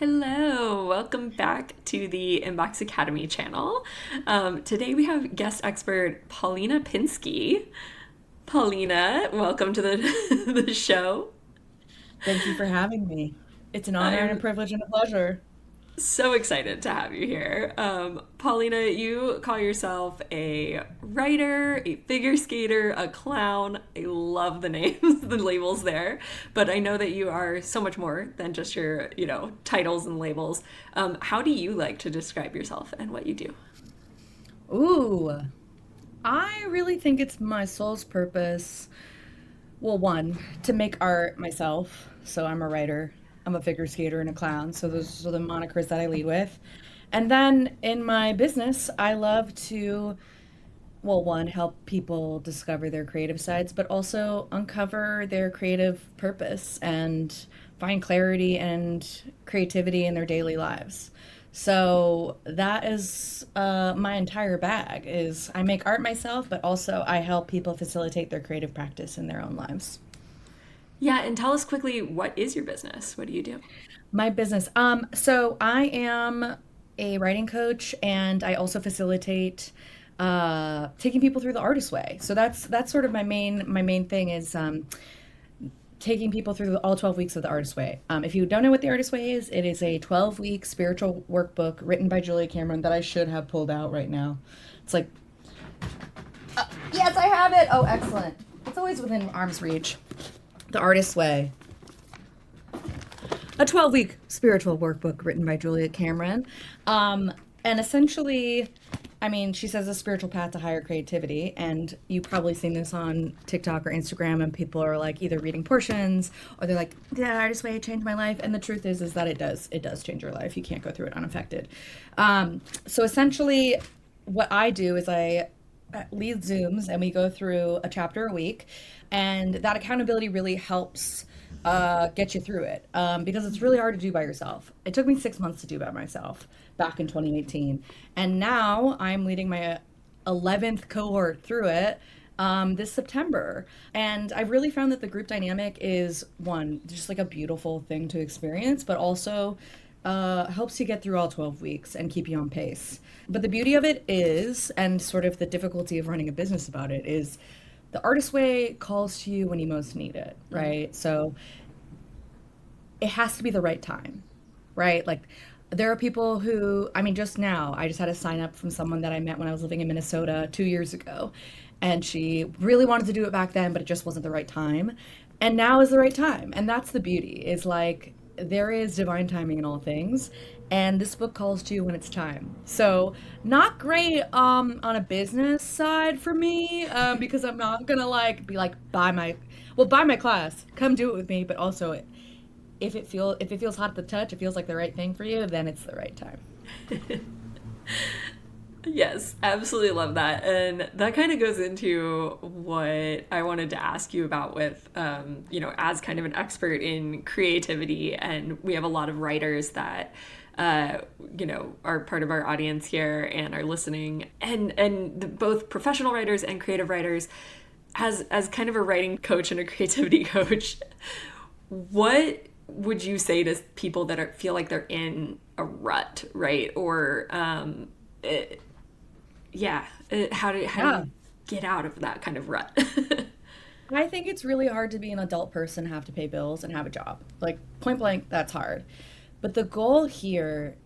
Hello, welcome back to the Inbox Academy channel. Today we have guest expert Paulina Pinsky. Paulina, welcome to the the show. Thank you for having me. It's an honor and a I'm privilege and a pleasure. so excited to have you here. Paulina, you call yourself a writer, a figure skater, a clown. I love the names, the labels there. But I know that you are so much more than just your, titles and labels. How do you like to describe yourself and what you do? Ooh, I really think it's my soul's purpose. Well, one, to make art myself. So I'm a writer, I'm a figure skater and a clown. So those are the monikers that I lead with. And then in my business, I love to, well, one, help people discover their creative sides, but also uncover their creative purpose and find clarity and creativity in their daily lives. So that is my entire bag is I make art myself, but also I help people facilitate their creative practice in their own lives. Yeah, and tell us quickly, what is your business? What do you do? My business. So I am a writing coach and I also facilitate taking people through the artist way. So that's sort of my main thing is taking people through all 12 weeks of the artist way. If you don't know what the artist way is, it is a 12-week spiritual workbook written by Julia Cameron that I should have pulled out right now. It's like, yes, I have it. Oh, excellent. It's always within arm's reach. The artist way, a 12-week spiritual workbook written by Julia Cameron. Um, and essentially, I mean, she says a spiritual path to higher creativity. And you probably seen this on TikTok or Instagram, and people are like either reading portions or they're like, the artist way changed my life. And the truth is that it does change your life. You can't go through it unaffected. So essentially, what I do is I lead Zooms and we go through a chapter a week. And that accountability really helps get you through it because it's really hard to do by yourself. It took me 6 months to do by myself back in 2018. And now I'm leading my 11th cohort through it this September. And I've really found that the group dynamic is one, just like a beautiful thing to experience, but also helps you get through all 12 weeks and keep you on pace. But the beauty of it is, and sort of the difficulty of running a business about it, is the artist way calls to you when you most need it, Mm. right? So it has to be the right time, right? Like there are people who, I mean, just now, I just had a sign up from someone that I met when I was living in Minnesota 2 years ago. And she really wanted to do it back then, but it just wasn't the right time. And now is the right time. And that's the beauty, is like there is divine timing in all things. And this book calls to you when it's time. So not great on a business side for me because I'm not gonna like be like buy my class, come do it with me. But also if it feels hot at the touch, it feels like the right thing for you, then it's the right time. Yes, absolutely love that. And that kind of goes into what I wanted to ask you about with, as kind of an expert in creativity. And we have a lot of writers that, are part of our audience here and are listening. And both professional writers and creative writers, as kind of a writing coach and a creativity coach, what would you say to people that feel like they're in a rut, right? Or yeah, how do Yeah. you get out of that kind of rut? I think it's really hard to be an adult person, have to pay bills, and have a job. Like, point blank, that's hard. But the goal here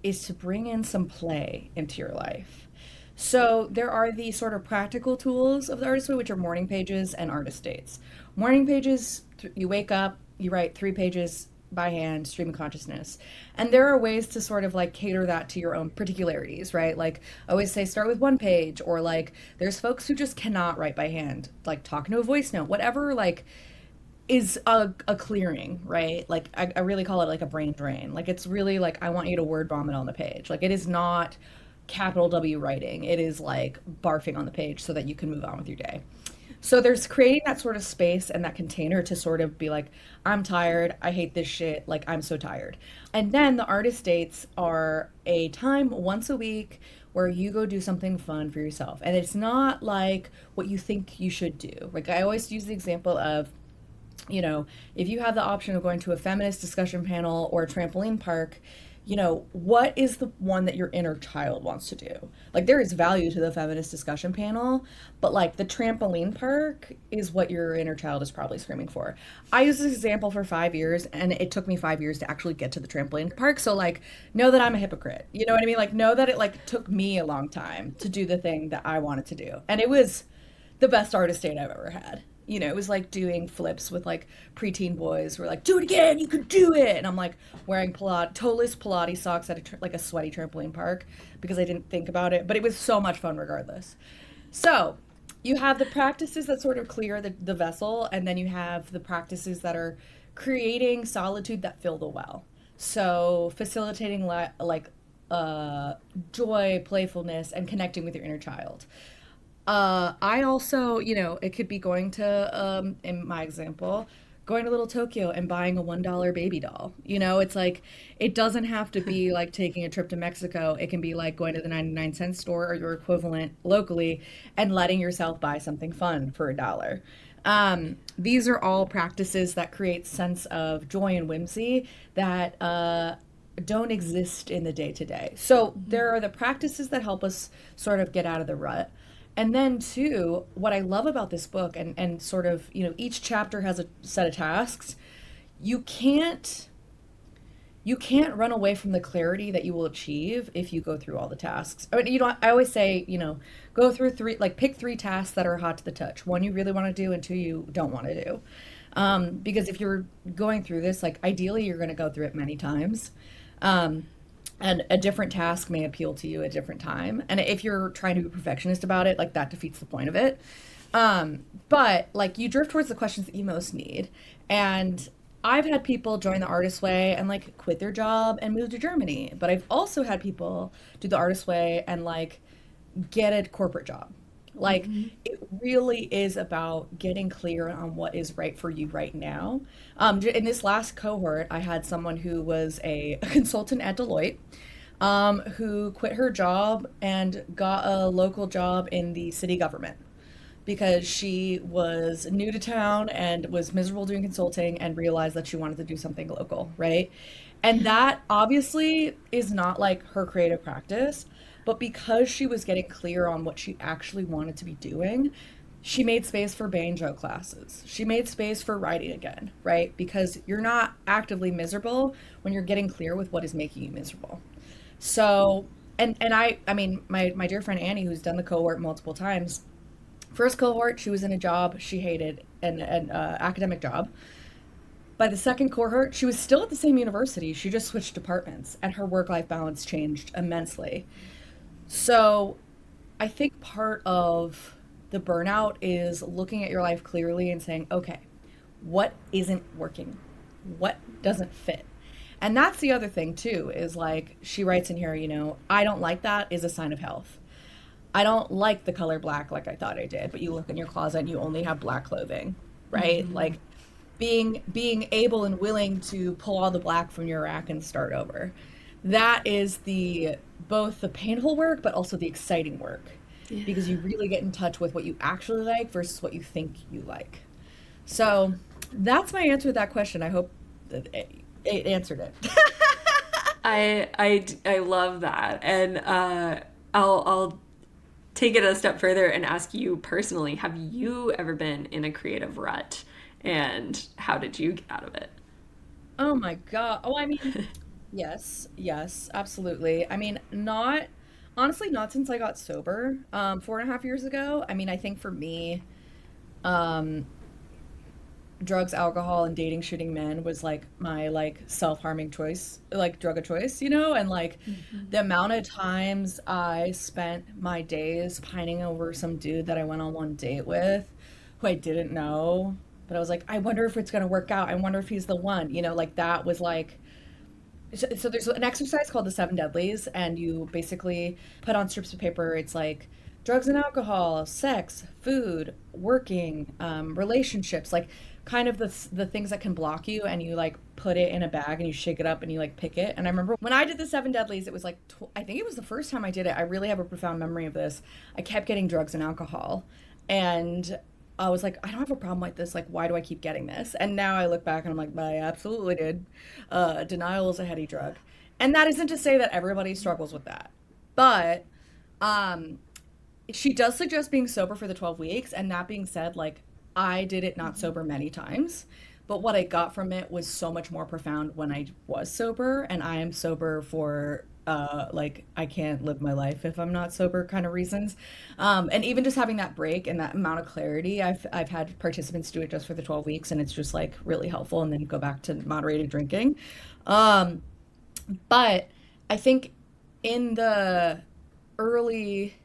is to bring in some play into your life. So there are the sort of practical tools of the artist way, which are morning pages and artist dates. Morning pages, you wake up, you write 3 pages by hand, stream of consciousness. And there are ways to sort of like cater that to your own particularities, right? Like I always say start with one page, or like there's folks who just cannot write by hand, like talk into a voice note, whatever like is a clearing, right? Like I really call it like a brain drain. Like it's really like I want you to word vomit on the page. Like it is not capital W writing. It is like barfing on the page so that you can move on with your day. So there's creating that sort of space and that container to sort of be like, I'm tired, I hate this shit, like I'm so tired. And then the artist dates are a time once a week where you go do something fun for yourself. And it's not like what you think you should do. Like I always use the example of If you have the option of going to a feminist discussion panel or a trampoline park, what is the one that your inner child wants to do? Like, there is value to the feminist discussion panel, but like the trampoline park is what your inner child is probably screaming for. I used this example for 5 years, and it took me 5 years to actually get to the trampoline park. So, like, know that I'm a hypocrite. You know what I mean? Like, know that it like took me a long time to do the thing that I wanted to do. And it was the best artist date I've ever had. It was like doing flips with like preteen boys who were like, do it again, you can do it. And I'm like wearing toeless Pilates socks at like a sweaty trampoline park because I didn't think about it. But it was so much fun regardless. So you have the practices that sort of clear the vessel, and then you have the practices that are creating solitude that fill the well. So facilitating joy, playfulness, and connecting with your inner child. I also, it could be going to, in my example, going to Little Tokyo and buying a $1 baby doll. It's like, it doesn't have to be like taking a trip to Mexico. It can be like going to the 99-cent store or your equivalent locally and letting yourself buy something fun for $1. These are all practices that create sense of joy and whimsy that don't exist in the day to day. So there are the practices that help us sort of get out of the rut. And then too, what I love about this book, and sort of, each chapter has a set of tasks. You can't run away from the clarity that you will achieve if you go through all the tasks. I mean, I always say, go through pick 3 tasks that are hot to the touch. 1 you really want to do, and 2 you don't want to do. Because if you're going through this, like, ideally you're going to go through it many times. And a different task may appeal to you at a different time. And if you're trying to be perfectionist about it, like, that defeats the point of it. But like, you drift towards the questions that you most need. And I've had people join the artist way and like quit their job and move to Germany. But I've also had people do the artist way and like get a corporate job. Like, it really is about getting clear on what is right for you right now. In this last cohort, I had someone who was a consultant at Deloitte, who quit her job and got a local job in the city government because she was new to town and was miserable doing consulting and realized that she wanted to do something local, right? And that obviously is not like her creative practice, but because she was getting clear on what she actually wanted to be doing, she made space for banjo classes. She made space for writing again, right? Because you're not actively miserable when you're getting clear with what is making you miserable. So, and I mean, my dear friend Annie, who's done the cohort multiple times, first cohort, she was in a job she hated, an academic job. By the second cohort, she was still at the same university. She just switched departments, and her work-life balance changed immensely. So I think part of the burnout is looking at your life clearly and saying, okay, what isn't working? What doesn't fit? And that's the other thing too, is like she writes in here, I don't like that is a sign of health. I don't like the color black like I thought I did, but you look in your closet and you only have black clothing, right? Mm-hmm. Like being able and willing to pull all the black from your rack and start over. That is the both the painful work but also the exciting work Yeah. because you really get in touch with what you actually like versus what you think you like. So that's my answer to that question. I hope that it answered it. I love that, and I'll take it a step further and ask you personally: have you ever been in a creative rut, and how did you get out of it? Oh my God. Oh, I mean, yes, yes, absolutely. I mean, not honestly, not since I got sober, 4.5 years ago. I mean, I think for me, um, drugs, alcohol, and dating shooting men was like my like self-harming choice, like drug of choice, and like Mm-hmm. the amount of times I spent my days pining over some dude that I went on one date with, who I didn't know, but I was like, I wonder if it's gonna work out. I wonder if he's the one, like that was like so there's an exercise called the 7 deadlies, and you basically put on strips of paper. It's like drugs and alcohol, sex, food, working, relationships, like kind of the things that can block you, and you like put it in a bag and you shake it up and you like pick it. And I remember when I did the 7 deadlies, it was like I think it was the first time I did it. I really have a profound memory of this. I kept getting drugs and alcohol, and I was like, I don't have a problem like this. Like, why do I keep getting this? And now I look back and I'm like, I absolutely did. Denial is a heady drug. And that isn't to say that everybody struggles with that. But um, she does suggest being sober for the 12 weeks. And that being said, like, I did it not sober many times. But what I got from it was so much more profound when I was sober. And I am sober for like I can't live my life if I'm not sober kind of reasons. And even just having that break and that amount of clarity, I've had participants do it just for the 12 weeks and it's just like really helpful and then go back to moderated drinking. Um, but I think in the early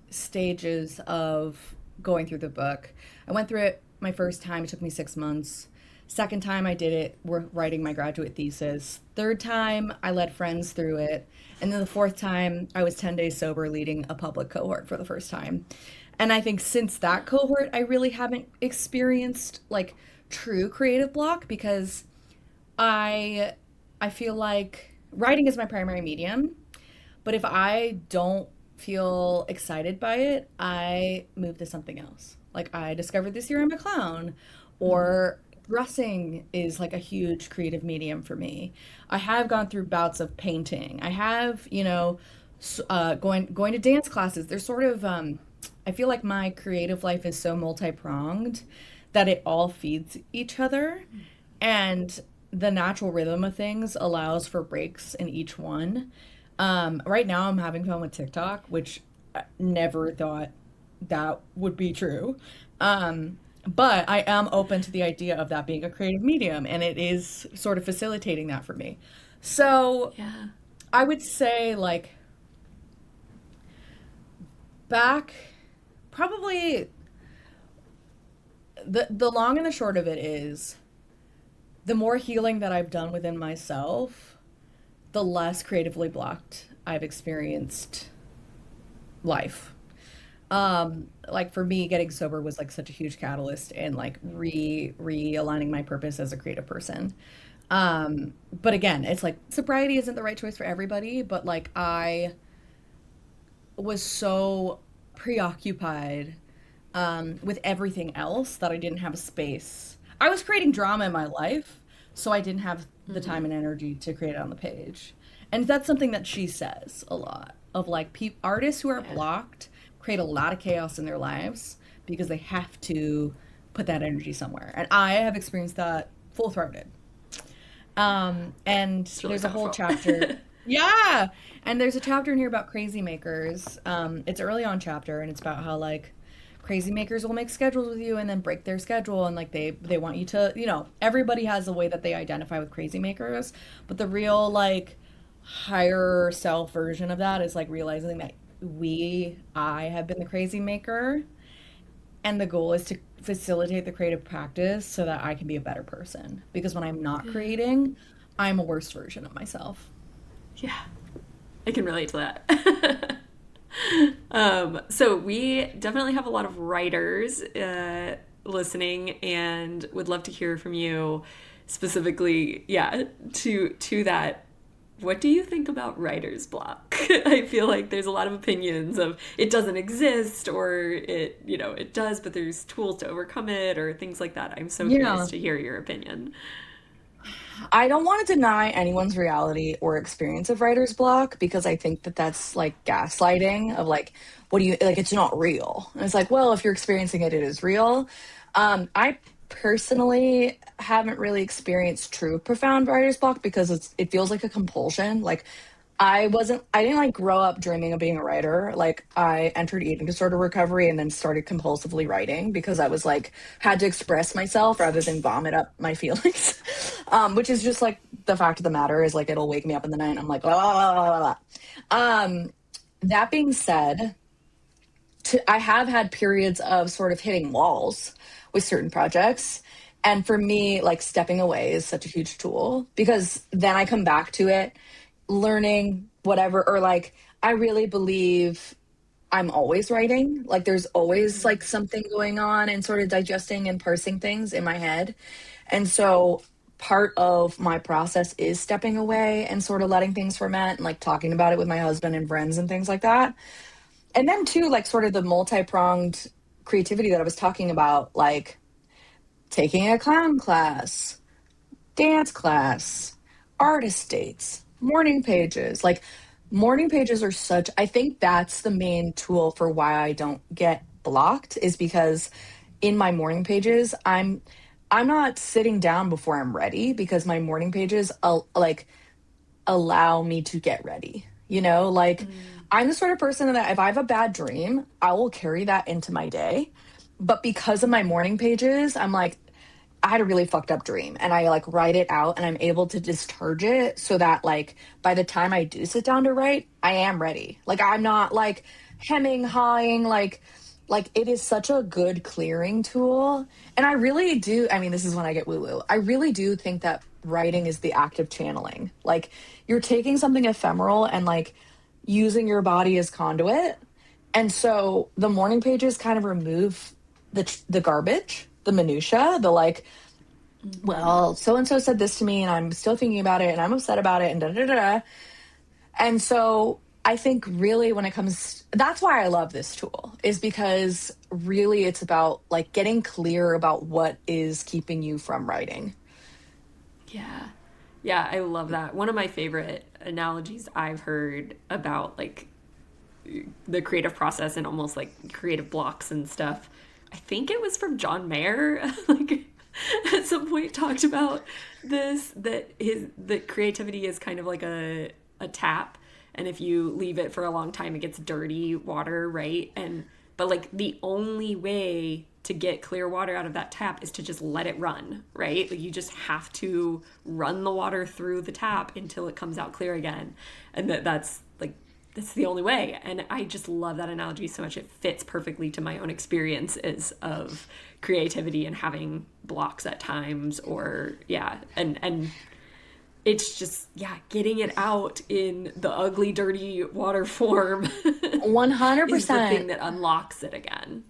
stages of going through the book, I went through it my first time. It took me 6 months. Second time I did it, we're writing my graduate thesis. Third time, I led friends through it. And then the fourth time, I was 10 days sober leading a public cohort for the first time. And I think since that cohort, I really haven't experienced like true creative block because I I feel like writing is my primary medium, but if I don't feel excited by it, I move to something else. Like I discovered this year I'm a clown, or dressing is like a huge creative medium for me. I have gone through bouts of painting. I have, going to dance classes. There's sort of I feel like my creative life is so multi-pronged that it all feeds each other. And the natural rhythm of things allows for breaks in each one. Right now, I'm having fun with TikTok, which I never thought that would be true. But I am open to the idea of that being a creative medium, and it is sort of facilitating that for me. So Yeah. I would say, like, back probably the long and the short of it is the more healing that I've done within myself, the less creatively blocked I've experienced life. Like for me, getting sober was like such a huge catalyst and like realigning my purpose as a creative person. But again, it's like sobriety isn't the right choice for everybody, but like I was so preoccupied with everything else that I didn't have a space. I was creating drama in my life, so I didn't have the time and energy to create it on the page. And that's something that she says a lot of like artists who are Yeah. blocked create a lot of chaos in their lives because they have to put that energy somewhere. And I have experienced that full throated. And It's really there's a whole powerful. chapter. Yeah. And there's a chapter in here about crazy makers. It's early on chapter and it's about how like crazy makers will make schedules with you and then break their schedule and like they want you to, everybody has a way that they identify with crazy makers, but the real like higher self version of that is like realizing that I have been the crazy maker and the goal is to facilitate the creative practice so that I can be a better person. Because when I'm not creating, I'm a worse version of myself. Yeah, I can relate to that. So we definitely have a lot of writers listening, and would love to hear from you specifically. Yeah, to that. What do you think about writer's block? I feel like there's a lot of opinions of it doesn't exist or it does, but there's tools to overcome it or things like that. I'm so curious Yeah. to hear your opinion. I don't want to deny anyone's reality or experience of writer's block because I think that that's like gaslighting of like, what do you like? It's not real. And it's like, well, if you're experiencing it, it is real. I personally haven't really experienced true profound writer's block because it feels like a compulsion. Like I didn't like grow up dreaming of being a writer. Like I entered eating disorder recovery and then started compulsively writing because I was like, had to express myself rather than vomit up my feelings. Which is just like the fact of the matter is like, it'll wake me up in the night and I'm like, blah, blah, blah, blah, blah. That being said, I have had periods of sort of hitting walls with certain projects. And for me, like stepping away is such a huge tool because then I come back to it, learning whatever, or like, I really believe I'm always writing. Like, there's always like something going on and sort of digesting and parsing things in my head. And so, part of my process is stepping away and sort of letting things ferment and like talking about it with my husband and friends and things like that. And then too, like sort of the multi-pronged creativity that I was talking about, like taking a clown class, dance class, artist dates, morning pages. Like morning pages are such, I think that's the main tool for why I don't get blocked, is because in my morning pages, I'm not sitting down before I'm ready, because my morning pages like allow me to get ready. You know, like Mm. I'm the sort of person that if I have a bad dream, I will carry that into my day. But because of my morning pages, I'm like, I had a really fucked up dream, and I like write it out and I'm able to discharge it so that like by the time I do sit down to write, I am ready. Like I'm not like hemming, hawing, like it is such a good clearing tool. And I really do, I mean, this is when I get woo woo. I really do think that writing is the act of channeling. Like you're taking something ephemeral and like using your body as conduit. And so the morning pages kind of remove the garbage, the minutia, the like, Mm-hmm. well, so and so said this to me and I'm still thinking about it and I'm upset about it and da da da da. And so I think really when it comes, that's why I love this tool, is because really it's about like getting clear about what is keeping you from writing. Yeah. Yeah, I love that. One of my favorite analogies I've heard about like the creative process and almost like creative blocks and stuff. I think it was from John Mayer, like at some point talked about this, that his that creativity is kind of like a tap, and if you leave it for a long time it gets dirty water, right? And but like the only way to get clear water out of that tap is to just let it run, right? Like you just have to run the water through the tap until it comes out clear again. And that's like that's the only way. And I just love that analogy so much. It fits perfectly to my own experiences of creativity and having blocks at times, or yeah, and it's just yeah, getting it out in the ugly dirty water form is the 100%. thing that unlocks it again.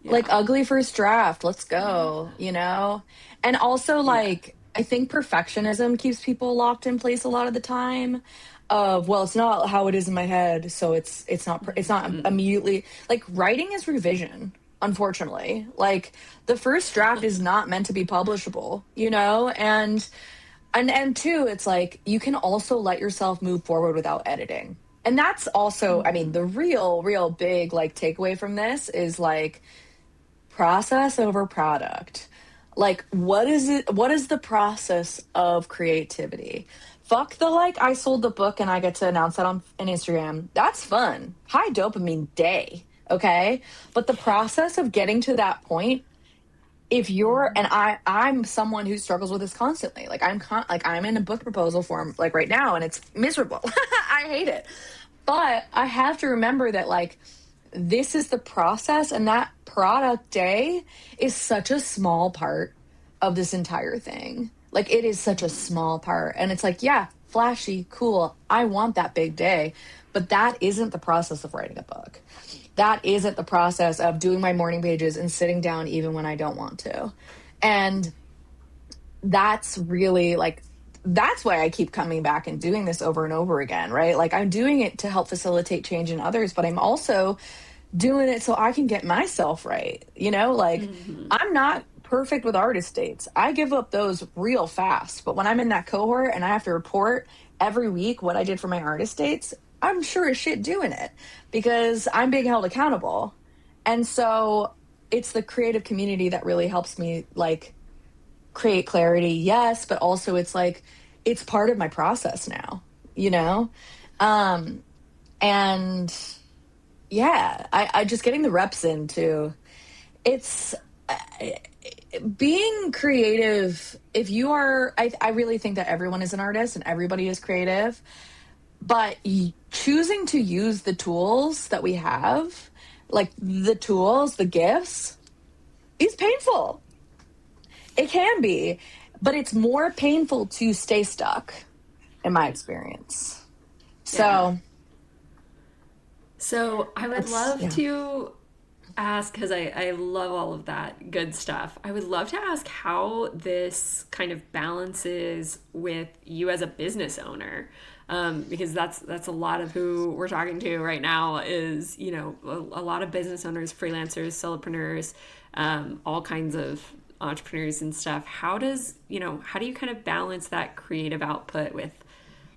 Like Yeah. ugly first draft, let's go, you know? And also Yeah. like I think perfectionism keeps people locked in place a lot of the time, of well, it's not how it is in my head, so it's not Mm-hmm. immediately, like writing is revision, unfortunately. Like the first draft is not meant to be publishable, you know? And two, it's like you can also let yourself move forward without editing. And that's also, I mean, Mm-hmm. the real big like takeaway from this is like process over product. Like what is it, what is the process of creativity? Fuck the like I sold the book and I get to announce that on Instagram. That's fun. High dopamine day, okay? But the process of getting to that point, if you're, and I'm someone who struggles with this constantly. Like like I'm in a book proposal form like right now and it's miserable. I hate it. But I have to remember that like this is the process, and that product day is such a small part of this entire thing. Like it is such a Mm-hmm. small part, and it's like, yeah, flashy, cool, I want that big day, but that isn't the process of writing a book. That isn't the process of doing my morning pages and sitting down even when I don't want to. And that's really like, that's why I keep coming back and doing this over and over again, right? Like I'm doing it to help facilitate change in others, but I'm also doing it so I can get myself right. You know, like Mm-hmm. I'm not perfect with artist dates. I give up those real fast. But when I'm in that cohort and I have to report every week what I did for my artist dates, I'm sure as shit doing it because I'm being held accountable. And so it's the creative community that really helps me like create clarity, yes, but also it's like it's part of my process now, you know? Um and yeah, I just getting the reps in too. It's being creative. If you are, I really think that everyone is an artist and everybody is creative, but choosing to use the tools that we have, like the tools, the gifts, is painful. It can be, but it's more painful to stay stuck, in my experience. Yeah. So So I would that's, love yeah. to ask, because I love all of that good stuff. I would love to ask how this kind of balances with you as a business owner. because that's a lot of who we're talking to right now is, you know, a lot of business owners, freelancers, solopreneurs, all kinds of entrepreneurs and stuff. How does, you know, how do you kind of balance that creative output with,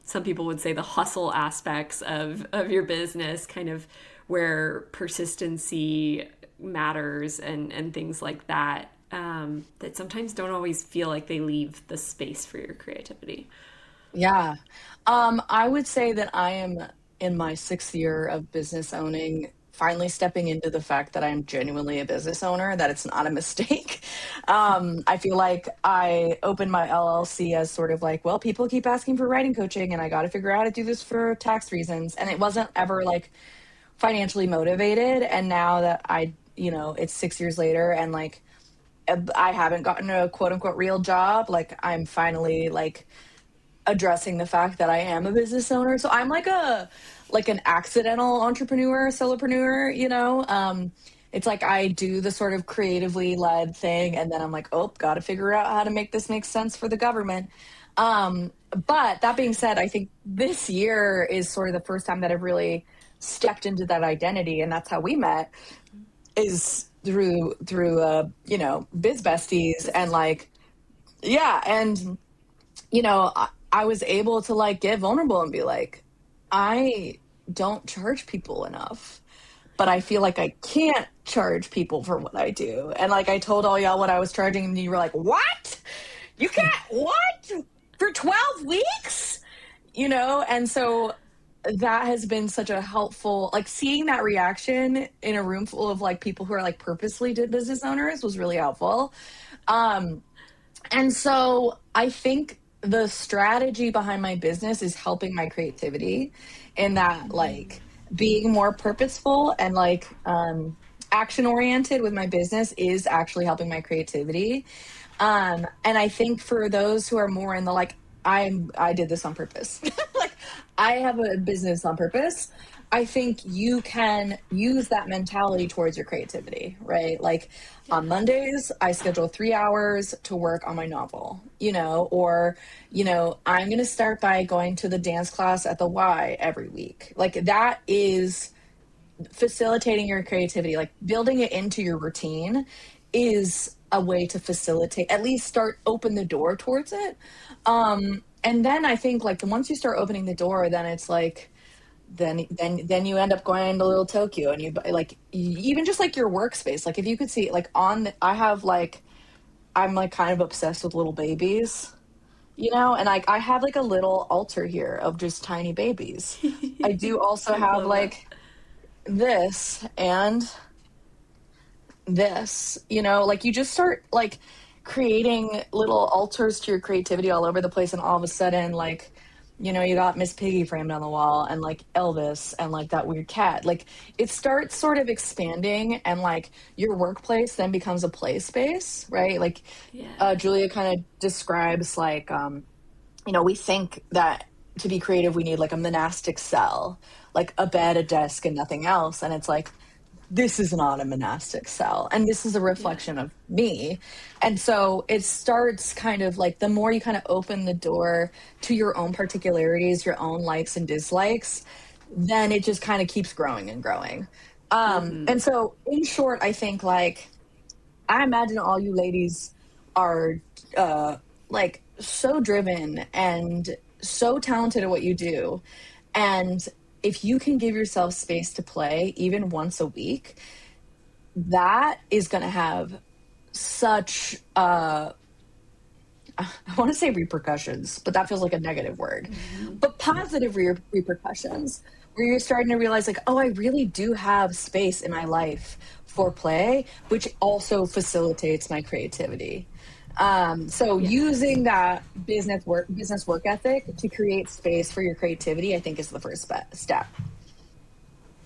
some people would say, the hustle aspects of your business, kind of where persistency matters and things like that, that sometimes don't always feel like they leave the space for your creativity? Yeah. I would say that I am in my sixth year of business owning, finally stepping into the fact that I'm genuinely a business owner, that it's not a mistake. I feel like I opened my LLC as sort of like, well, people keep asking for writing coaching and I got to figure out how to do this for tax reasons. And it wasn't ever like financially motivated. And now that it's 6 years later and like I haven't gotten a quote unquote real job, like I'm finally like addressing the fact that I am a business owner. So I'm like an accidental entrepreneur, solopreneur, you know? It's like I do the sort of creatively led thing and then I'm like, oh, got to figure out how to make this make sense for the government. But that being said, I think this year is sort of the first time that I've really stepped into that identity, and that's how we met, is through biz besties. And like, yeah, and I was able to like get vulnerable and be like, I don't charge people enough, but I feel like I can't charge people for what I do. And like I told all y'all what I was charging, and you were like, what? You can't, what? For 12 weeks? And so that has been such a helpful, like seeing that reaction in a room full of like people who are like purposely did business owners was really helpful. Um, and so I think the strategy behind my business is helping my creativity in that, like, being more purposeful and like action oriented with my business is actually helping my creativity. And I think for those who are more in the like, I did this on purpose. Like I have a business on purpose. I think you can use that mentality towards your creativity, right? Like on Mondays, I schedule 3 hours to work on my novel, or I'm going to start by going to the dance class at the Y every week. Like that is facilitating your creativity, like building it into your routine is a way to facilitate, at least start open the door towards it. And then I think like once you start opening the door, then it's like, then you end up going to little Tokyo and you like even just like your workspace. Like if you could see like I'm like kind of obsessed with little babies, and I have like a little altar here of just tiny babies. I do also I have love that. like this and this, like you just start like creating little altars to your creativity all over the place, and all of a sudden like you got Miss Piggy framed on the wall and like Elvis and like that weird cat. Like it starts sort of expanding, and like your workplace then becomes a play space, right? Like Yeah. Julia kind of describes like we think that to be creative we need like a monastic cell, like a bed, a desk, and nothing else. And it's like, this is not a monastic cell, and this is a Yeah. reflection of me. And so it starts kind of like the more you kind of open the door to your own particularities, your own likes and dislikes, then it just kind of keeps growing and growing. And so in short, I think like I imagine all you ladies are like so driven and so talented at what you do. And if you can give yourself space to play even once a week, that is going to have such I want to say repercussions, but that feels like a negative word, but positive repercussions, where you're starting to realize like, oh, I really do have space in my life for play, which also facilitates my creativity. So Yes. using that business work ethic to create space for your creativity, I think is the first step.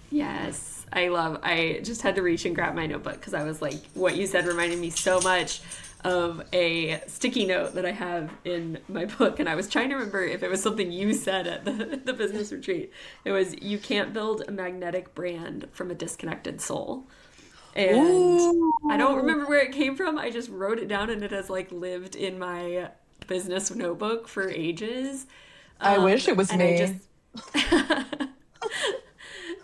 Yes. I just had to reach and grab my notebook because I was like, what you said reminded me so much of a sticky note that I have in my book. And I was trying to remember if it was something you said at the business retreat. It was, you can't build a magnetic brand from a disconnected soul. And I don't Ooh. remember where it came from. I just wrote it down and it has like lived in my business notebook for ages. I wish it was And I just, me.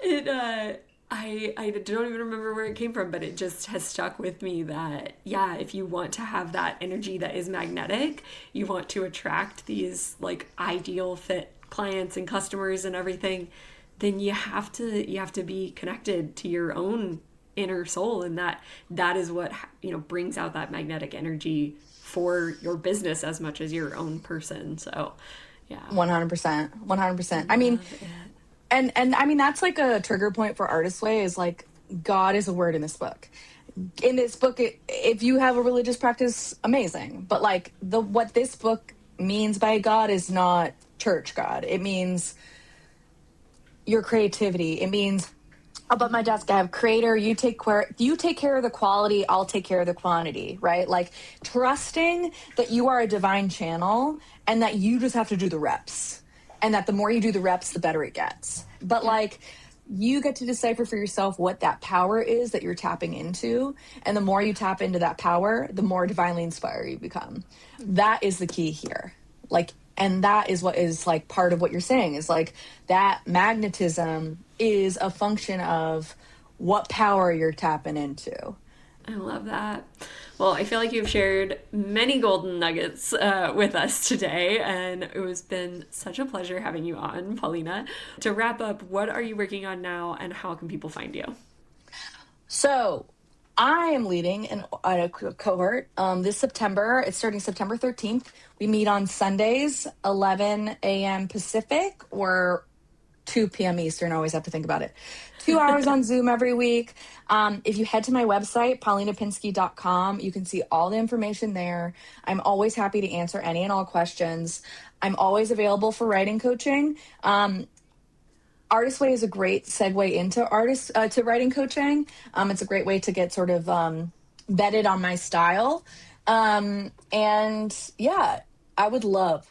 it, I don't even remember where it came from, but it just has stuck with me that, yeah, if you want to have that energy that is magnetic, you want to attract these like ideal fit clients and customers and everything, then you have to be connected to your own inner soul, and that is what brings out that magnetic energy for your business as much as your own person. So yeah, 100%. 100%. I mean, love it. and I mean that's like a trigger point for Artist Way is like God is a word in this book. In this book, if you have a religious practice, amazing. But like the what this book means by God is not church God. It means your creativity. It means above my desk I have creator, you take care of the quality, I'll take care of the quantity, right? Like trusting that you are a divine channel and that you just have to do the reps. And that the more you do the reps, the better it gets. But Yeah. like you get to decipher for yourself what that power is that you're tapping into. And the more you tap into that power, the more divinely inspired you become. That is the key here. Like, and that is what is like part of what you're saying is like that magnetism is a function of what power you're tapping into. I love that. Well, I feel like you've shared many golden nuggets with us today, and it has been such a pleasure having you on, Paulina. To wrap up, what are you working on now, and how can people find you? So I am leading a cohort this September. It's starting September 13th. We meet on Sundays, 11 a.m. Pacific or 2 p.m. Eastern. I always have to think about it. 2 hours on Zoom every week. If you head to my website, paulinapinsky.com, you can see all the information there. I'm always happy to answer any and all questions. I'm always available for writing coaching. Artist Way is a great segue into to writing coaching. It's a great way to get sort of vetted on my style. And yeah, I would love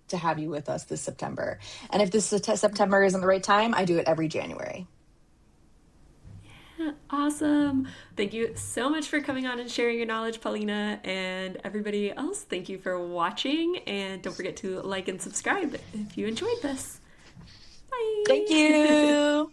to have you with us this September. And if this September isn't the right time, I do it every January. Awesome. Thank you so much for coming on and sharing your knowledge, Paulina. And everybody else, thank you for watching. And don't forget to like and subscribe if you enjoyed this. Thank Bye. you.